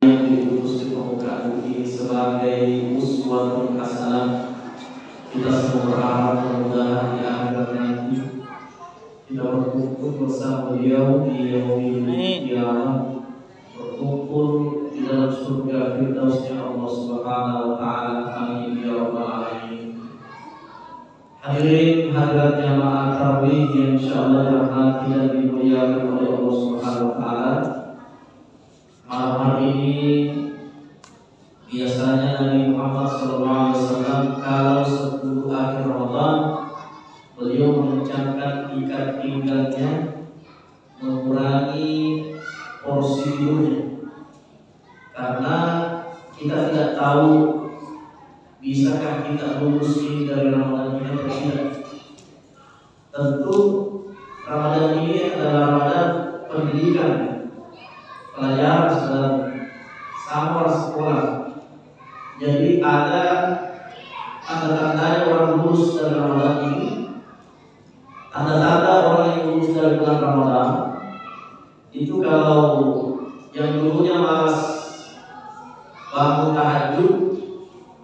yang diutus di permukaan bumi sebagai uswatun hasanah. Kita semua berharap mudah-mudahan di akhirat nanti kita berkumpul bersama beliau di yaumil qiyamah, berkumpul di dalam surga firdausnya Allah Subhanahu wa taala. Amin ya rabbal alamin. Hadirin hadirat jamaah tarawih yang insyaallah dirahmati dan dimuliakan oleh Allah Subhanahu wa taala. Malam hari ini biasanya Nabi Muhammad SAW kalau 10 akhir Ramadan beliau mengencangkan ikat pinggangnya, mengurangi porsi tidurnya, karena kita tidak tahu bisakah kita lulus ini dari Ramadan ini atau tidak. Tentu Ramadan ini adalah Ramadan pendidikan, pelajaran saudara, sama sekolah. Jadi ada tanda-tanda orang lulus dari Ramadan ini, tanda-tanda orang yang lulus dari bulan Ramadan itu kalau yang dulunya malas bangun tahajud,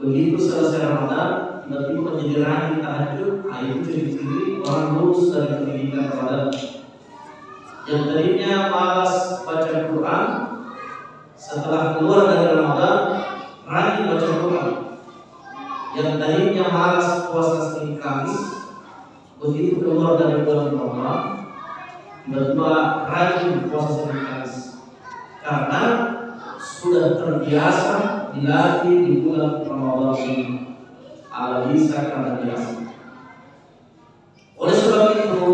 begitu selesai Ramadan tiba-tiba menjadi rajin tahajud. Nah, itu ciri-ciri orang lulus dari pendidikan Ramadan. Yang tadinya malas baca Quran, setelah keluar dari Ramadan rajin baca Quran. Yang tadinya malas puasa Senin Kamis, begitu keluar dari bulan Ramadan tiba-tiba rajin puasa Senin Kamis, karena sudah terbiasa dilatih di bulan Ramadan ini. Ala bisa karena biasa. Oleh sebab itu,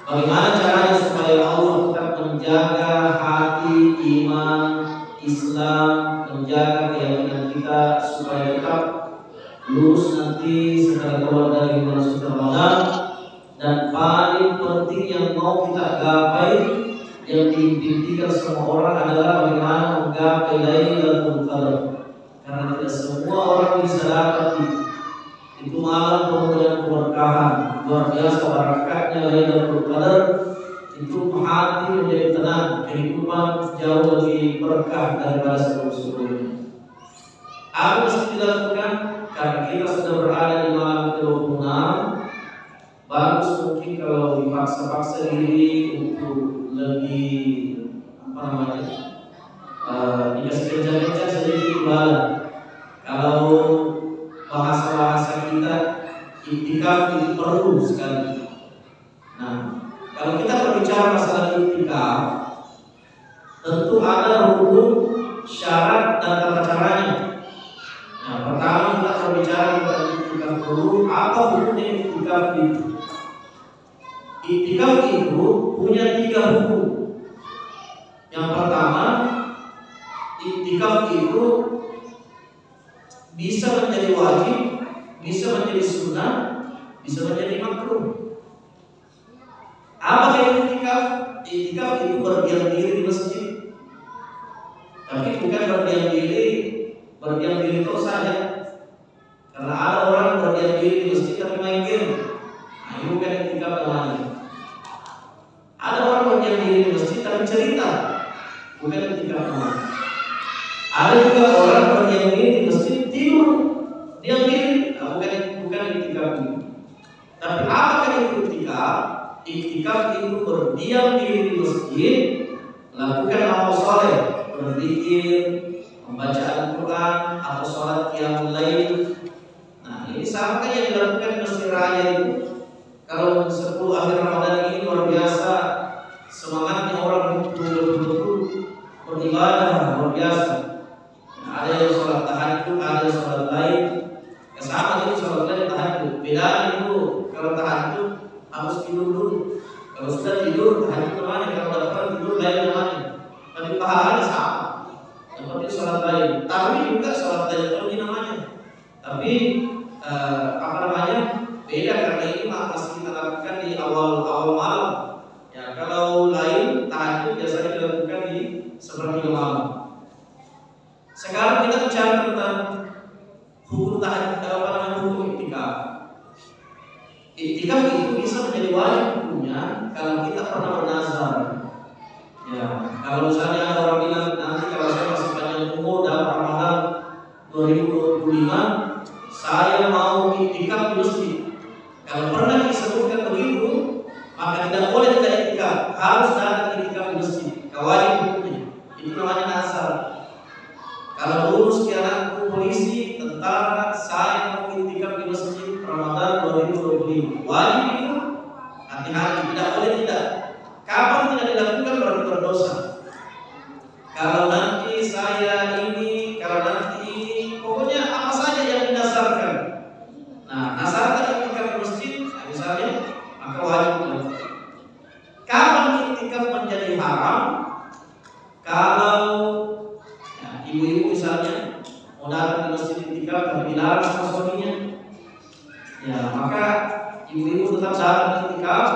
bagaimana caranya supaya Allah tetap menjaga hati, iman, Islam, menjaga keyakinan kita supaya tetap lulus nanti setelah keluar dari bulan suci Ramadan. Dan paling penting yang mau kita gapai, yang diimpikan semua orang adalah bagaimana menggapai Lailatul Qadar. Karena tidak semua orang bisa dapat itu malam penuh dengan keberkahan. Luar biasa barakatnya Lailatul Qadar. Itu hati menjadi tenang, kehidupan jauh lebih berkah daripada sebelum-sebelumnya. Apa mesti dilakukan? Karena kita sudah berada di malam ke-26, bagus mungkin kalau dipaksa-paksa diri untuk lebih dikasih kerja-kerja sedikit ibadah. Kalau bahasa-bahasa kita, iktikaf itu perlu sekali. Nah, kalau kita berbicara masalah iktikaf, tentu ada rukun, syarat dan tata caranya. Nah, pertama kita berbicara tentang iktikaf dulu. Apa hukumnya iktikaf itu? Iktikaf itu punya 3 hukum. Yang pertama, iktikaf itu bisa menjadi wajib, bisa menjadi sunnah, bisa menjadi makruh. Apa yang iktikaf? Iktikaf itu berdiam diri di masjid. Tapi bukan berdiam diri itu saja. Karena ada orang berdiam diri di masjid tapi main game. Nah, itu bukan iktikaf namanya. Ada orang berdiam diri di masjid tapi cerita, bukan iktikaf namanya. Ada juga orang berdiam diri di masjid tidur, diam diri, bukan iktikaf itu. Tapi apa itu iktikaf? Iktikaf itu berdiam diri di masjid, lakukan amal soleh, berzikir, membaca Al-Quran atau sholat qiyamul lail. Nah, ini sama kayak yang dilakukan di Masjid Raya itu. Kalau 10 akhir Ramadan ini luar biasa semangatnya orang betul-betul beribadah luar biasa. Nah, ada yang sholat tahajud, ada yang sholat lain. Sama itu sholat lain tahajud. Beda itu kalau tahajud harus tidur dulu. Kalau sudah tidur tahajud namanya, kalau dapat tidur lain namanya. Tapi pahalanya sama. Yang penting sholat lain. Tapi juga sholat lain itu namanya. Tapi beda karena ini masih kita lakukan di awal malam. Ya, kalau lain tahajud biasanya dilakukan di sepertiga malam. Sekarang kita bicara tentang hukum tahajud, hukum iktikaf. Iktikaf itu bisa menjadi wajib hukumnya kalau kita pernah bernazar. Ya, kalau misalnya ada orang bilang nanti kalau saya masih panjang dosa. Kalau nanti saya ini, kalau nanti ini, pokoknya apa saja yang didasarkan. Nah, dasarkan iktikaf di masjid, misalnya, maka wajib dilakukan. Kapan iktikaf menjadi haram? Kalau ibu-ibu misalnya mau datang di masjid iktikaf tapi dilarang sama suaminya, ya maka ibu-ibu tetap datang iktikaf.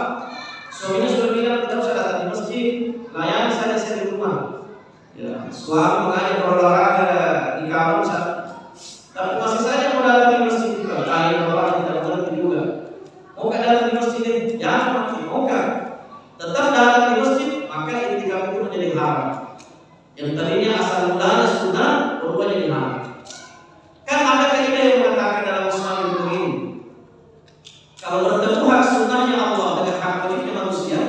Suaminya sudah bilang tidak usah datang di masjid, layani saja saya di rumah. Ya, suami mengajak berolahraga di kamar tapi masih saja mau datang di masjid iktikaf. Ayah bapak tidak boleh juga. Mau datang di masjid ini? Jangan mati, mau tetap datang di masjid, maka iktikaf itu menjadi haram. Yang tadinya asal mulanya sunnah, berubah jadi haram. Kan ada kaidah yang mengatakan dalam Islam ini, kalau bertemu hak sunnahnya Allah dengan hak wajibnya manusia,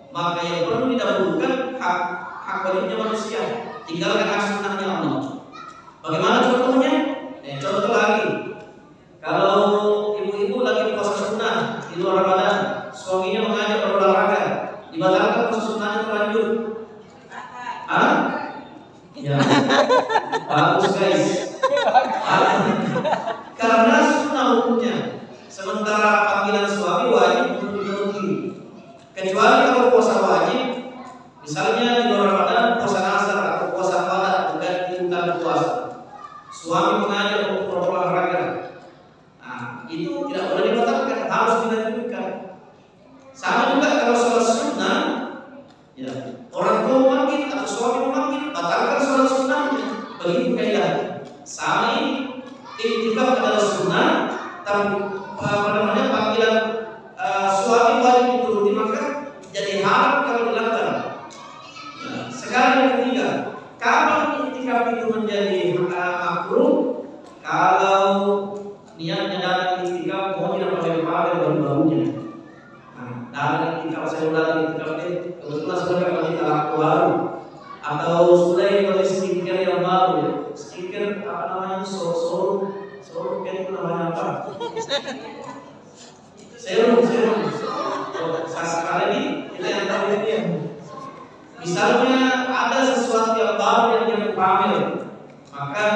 maka yang perlu didahulukan hak wajibnya manusia, tinggalkan hak sunnahnya Allah. Bagaimana contohnya? Contoh lagi, kalau ibu-ibu lagi puasa sunnah di luar Ramadan, suaminya mengajak berolahraga, dibatalkan puasa sunnahnya terlanjur. Ya, bagus guys. Karena sunnah hukumnya, sementara panggilan suami wajib untuk dipenuhi. Kecuali kalau puasa wajib, misalnya di luar Ramadan puasa Nasar atau puasa Qada, bukan puasa. Suami mengajak untuk berolahraga. Nah, itu tidak boleh dibatalkan, harus dilanjutkan. Sama juga kalau sholat sunnah, ya, orang tua memanggil atau suami memanggil, batalkan sholat sunnahnya. Begitu kaidah. Sama ini, iktikaf adalah sunnah, tapi panggilan suami wajib dituruti, maka jadi haram kalau dilanggar. Nah, sekarang yang ketiga, kapan iktikaf itu menjadi makruh? Kalau niatnya datang iktikaf, mau tidak pamer baru-barunya. Nah, iktikaf saya ulang iktikaf ini, kebetulan sudah kembali talak baru, atau sudah beli stiker yang baru ya, stiker apa namanya, solo itu namanya apa? Serum. Sekali ini kita yang tahu ini ya. Misalnya ada sesuatu yang baru yang dia pamer, maka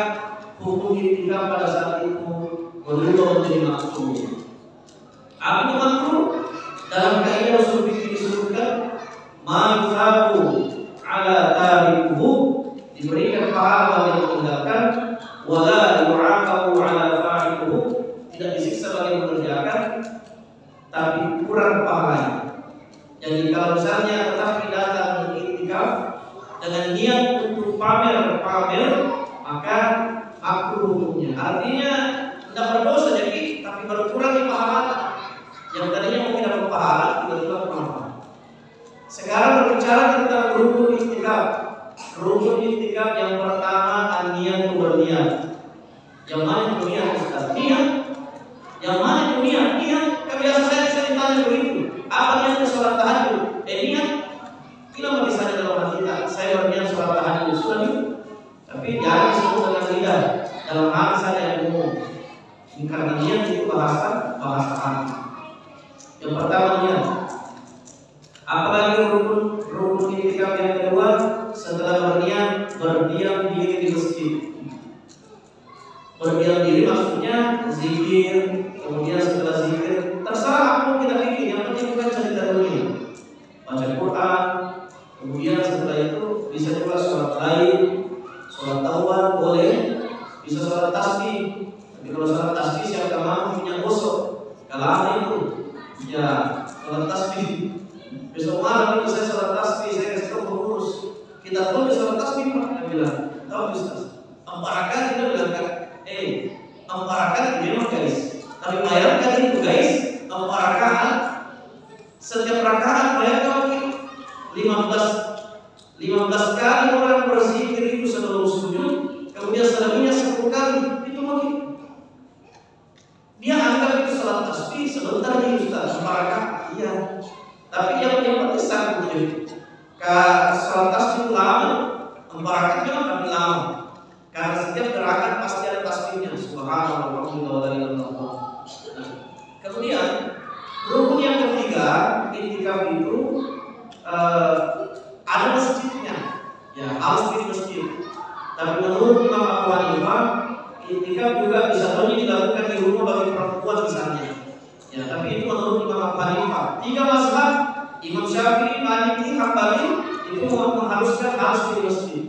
hukum iktikaf pada saat itu berubah menjadi makruh. Apa itu makruh? Dalam kaidah usul fikih disebutkan manfaatu ala tarikuhu, diberikan pahala bagi yang meninggalkan, wala yu'aqabu ala fa'iluhu, tidak disiksa bagi yang mengerjakan, tapi kurang pahalanya. Jadi kalau misalnya tetapi datang iktikaf dengan niat untuk pamer, maka makruh hukumnya. Artinya tidak berdosa jadi, tapi berkurang di pahala. Yang tadinya mungkin dapat pahala, tiba-tiba bermanfaat. Sekarang berbicara tentang rukun iktikaf. Rukun iktikaf yang pertama an-niyatu berniat. Yang mana itu niat? Niat. Yang mana itu niat? Niat. Kebiasaan saya ditanya begitu. Apa niatnya sholat tahajud? Niat. Kita mesti saja dalam hati kita. Saya berniat sholat tahajud sudah itu. Tapi jangan disebut dengan lidah. Dalam hati saja yang umum. Karena niat itu bahasa hati. Yang pertama niat. Apalagi rukun iktikaf yang kedua, setelah berniat berdiam diri di masjid. Berdiam diri maksudnya zikir, kemudian setelah zikir terserah apa yang kita bikin, yang penting bukan cerita dunia. Baca Quran, kemudian setelah itu bisa juga sholat lain, sholat taubat boleh, bisa sholat tasbih. Tapi kalau sholat tasbih siapa mampu punya gosok, kalau ada itu ya sholat tasbih. Besok malam itu saya sholat tasbih, saya kasih tahu pengurus, kita pun sholat tasbih Pak. Dia bilang, tahu Ustaz, 4 rakaat kita bilang kan, 4 rakaat memang guys, tapi bayangkan itu guys, 4 rakaat, setiap rakaat bayangkan 15 kali orang berzikir itu sebelum sujud, kemudian selebihnya 10 kali, itu mungkin. Dia anggap itu sholat tasbih sebentar nih Ustaz, 4 rakaat, iya. Tapi yang penting satu jadi, sholat tasbih itu lama, 4 rakaat memang tapi lama. Karena setiap gerakan pasti ada tasbihnya. Subhanallah, walhamdulillah. Kemudian rukun yang ketiga iktikaf itu ada masjidnya, ya harus di masjid. Tapi menurut Imam Abu Hanifah, iktikaf juga bisa jadi dilakukan di rumah bagi perempuan misalnya. Ya, tapi itu menurut Imam Abu Hanifah. 3 mazhab, Imam Syafi'i, Maliki, Hambali itu mengharuskan harus di masjid.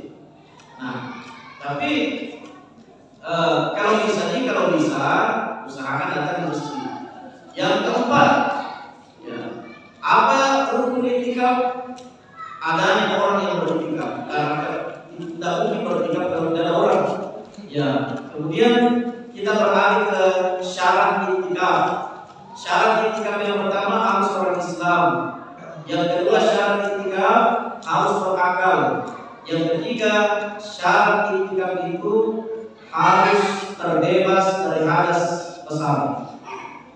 Nah, tapi kalau bisa usahakan datang ke masjid. Yang keempat, ya, apa rukun iktikaf? Adanya orang yang beriktikaf. Karena tidak mungkin beriktikaf kalau tidak ada orang. Ya, kemudian kita beralih ke syarat iktikaf. Syarat iktikaf yang pertama harus orang Islam. Yang kedua syarat iktikaf harus berakal. Yang ketiga syarat iktikaf itu harus terbebas dari hadas besar.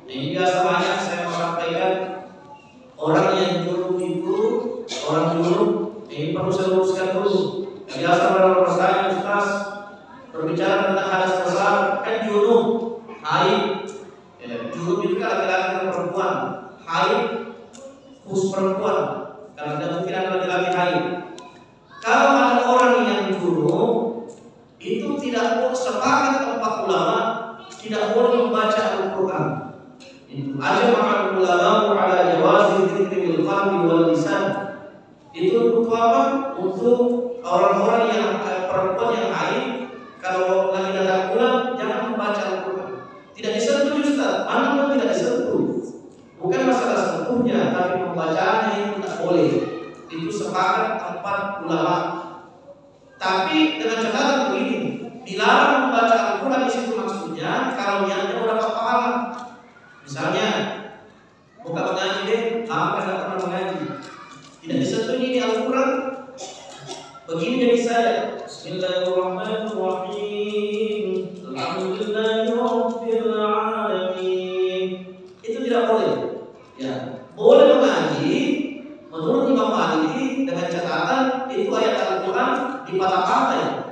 Ini biasa banyak saya sampaikan, orang yang junub itu, orang junub ini perlu saya luruskan dulu. Biasa orang bertanya, Ustaz, berbicara tentang hadas besar, kan junub, haid. Junub itu kan laki-laki dan perempuan, haid khusus perempuan, karena tidak mungkin ada laki-laki haid. Kalau ada orang yang junub, itu tidak boleh, sepakat 4 ulama tidak boleh membaca Al-Quran. Itu ajma'al ulama ala jawazi dzikri bil qalbi wal lisan. Itu untuk apa? Untuk orang-orang yang perempuan yang haid, kalau lagi datang bulan jangan membaca Al-Quran. Tidak disentuh Ustaz, mana pun tidak disentuh. Bukan masalah sentuhnya, tapi pembacaannya itu tidak boleh. Itu sepakat 4 ulama. Tapi dengan catatan begini, dilarang membaca Al-Quran di situ maksudnya kalau niatnya udah dapat pahala. Misalnya, buka mengaji deh, kan tidak pernah mengaji. Tidak disentuh ini Al-Quran. Begini jadi saya. Bismillahirrahmanirrahim. Alhamdulillahirabbil alamin. Itu tidak boleh. Ya, boleh mengaji menurut Imam Maliki dengan catatan itu ayat Al-Quran dipatah-patah.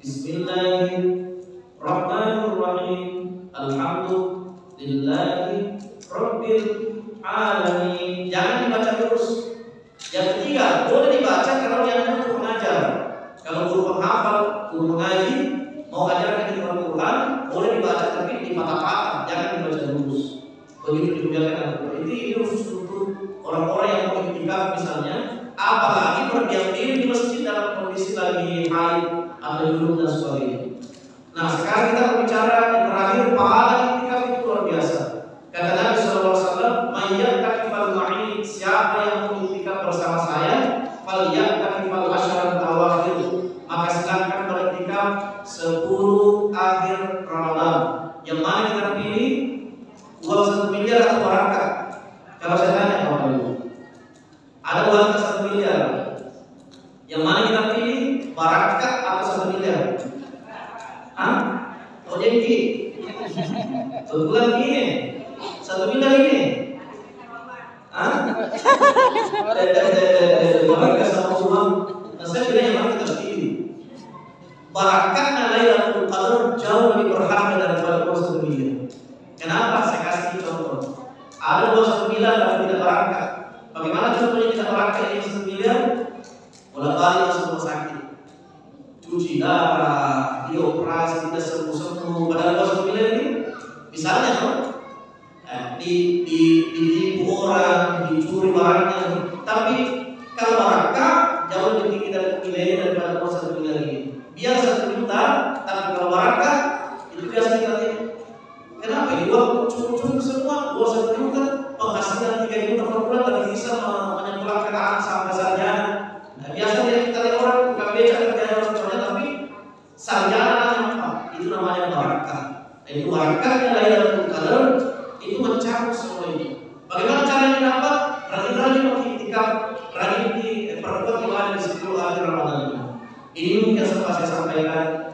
Bismillahirrahmanirrahim. Alhamdulillahi rabbil alamin. Jangan dibaca terus. Yang ketiga, boleh dibaca kalau dia untuk mengajar. Kalau guru penghafal, guru mengaji, mau ajarkan di Al-Quran, boleh dibaca tapi dipatah-patah, jangan dibaca terus. Begitu dibiarkan Al-Quran. Ini khusus untuk orang-orang yang mau iktikaf misalnya, apalagi berdiam diri di masjid dalam kondisi lagi haid atau junub dan sebagainya. Nah, sekarang kita berbicara yang terakhir, pahala iktikaf itu luar biasa. Kata Nabi SAW, "Mayyakafal ma'i," siapa yang mengiktikaf bersama saya, falyakafal asyarat awakhir, maka silakan beriktikaf 10 akhir Ramadan. Yang mana kita pilih? Uang 1 miliar atau barakat? Kalau saya tanya Bapak Ibu, ada uang 1 miliar. Yang mana kita pilih? Barakat atau 1 miliar? Hah? Oh jadi kebetulan gini 1 miliar ini. Hah? Barakat sama uang. Saya bilang yang mana kita pilih? Barakatnya Lailatul Qadar jauh lebih berharga daripada uang 1 miliar. Kenapa? Saya kasih contoh. Ada uang 1 miliar tapi tidak barakat. Bagaimana contohnya tidak barakat ini 1 miliar? Bolak-balik masuk rumah sakit, cuci darah, dioperasi, tidak sembuh-sembuh. Padahal uang 1 miliar ini, misalnya ditipu orang, dicuri barangnya. Tapi kalau barakah jauh lebih tinggi dari nilainya daripada uang 1 miliar ini. Biar 1 juta, tapi kalau barakah itu biasa kita lihat. Kenapa? Ini uang cukup semua, uang 1 juta, penghasilan 3 juta per bulan, tapi bisa menyekolahkan anak sampai sarjana. Biasanya kita lihat orang bukan beca kerjanya orang tuanya, tapi sarjana apa? Itu namanya barakah. Itu barakahnya Lailatul Qadar itu mencakup semua ini. Bagaimana caranya dapat? Rajin-rajin beriktikaf, rajin perbuat ibadah di 10 akhir Ramadan ini. Ini mungkin sempat saya sampaikan.